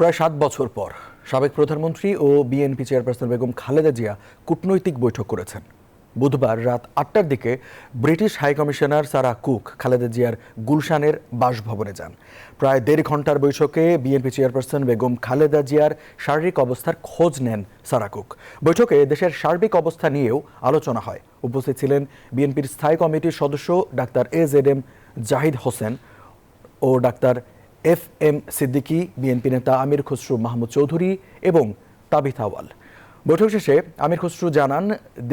প্রায় ৭ বছর পর সাবেক প্রধানমন্ত্রী ও বিএনপি চেয়ারপারসন বেগম খালেদা জিয়া কূটনৈতিক বৈঠক করেছেন। বুধবার রাত ৮টার দিকে British high commissioner Sarah cook Khaleda জিয়ার গুলশানের বাসভবনে যান। প্রায় ১.৫ ঘন্টার বৈঠকে বিএনপি চেয়ারপারসন বেগম খালেদা জিয়ার শারীরিক অবস্থার খোঁজ নেন সারাহ কুক। বৈঠকে দেশের সার্বিক অবস্থা নিয়েও আলোচনা হয়। উপস্থিত ছিলেন বিএনপির স্থায়ী কমিটির সদস্য ডাক্তার AZM জাহিদ হোসেন ও ডাক্তার FM সিদ্দিকী, বিএনপি নেতা আমির খসরু মাহমুদ চৌধুরী এবং তাবিথ আওয়াল। বৈঠক শেষে আমির খসরু জানান,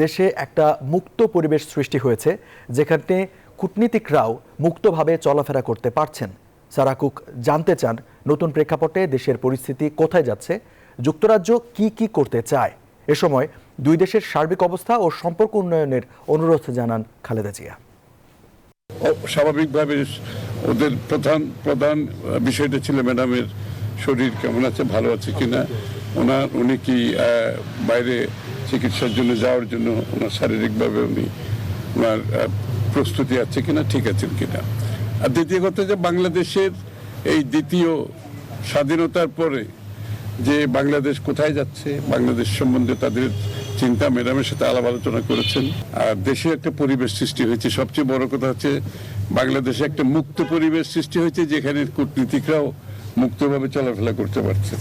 দেশে একটা মুক্ত পরিবেশ সৃষ্টি হয়েছে যেখানে কূটনীতিকরাও মুক্তভাবে চলাফেরা করতে পারছেন। সারাহ কুক জানতে চান, নতুন প্রেক্ষাপটে দেশের পরিস্থিতি কোথায় যাচ্ছে, যুক্তরাজ্য কি করতে চায়। এ সময় দুই দেশের সার্বিক অবস্থা ও সম্পর্ক উন্নয়নের অনুরোধ জানান খালেদা জিয়া। স্বাভাবিকভাবে ওদের প্রধান বিষয়টা ছিল ম্যাডামের শরীর কেমন আছে, ভালো আছে কিনা, উনি কি বাইরে চিকিৎসার জন্য যাওয়ার জন্য ওনার শারীরিকভাবে ওনার প্রস্তুতি আছে কিনা, ঠিক আছেন কিনা। আর দ্বিতীয় কথা যে বাংলাদেশের এই দ্বিতীয় স্বাধীনতার পরে যে বাংলাদেশ কোথায় যাচ্ছে, বাংলাদেশ সম্বন্ধে তাদের চিন্তা ম্যাডামের সাথে আলাপ আলোচনা করেছেন। আর দেশে একটা পরিবেশ সৃষ্টি হয়েছে, সবচেয়ে বড় কথা হচ্ছে বাংলাদেশে একটা মুক্ত পরিবেশ সৃষ্টি হয়েছে যেখানে কূটনীতিকরাও মুক্তভাবে চলাফেরা করতে পারছে।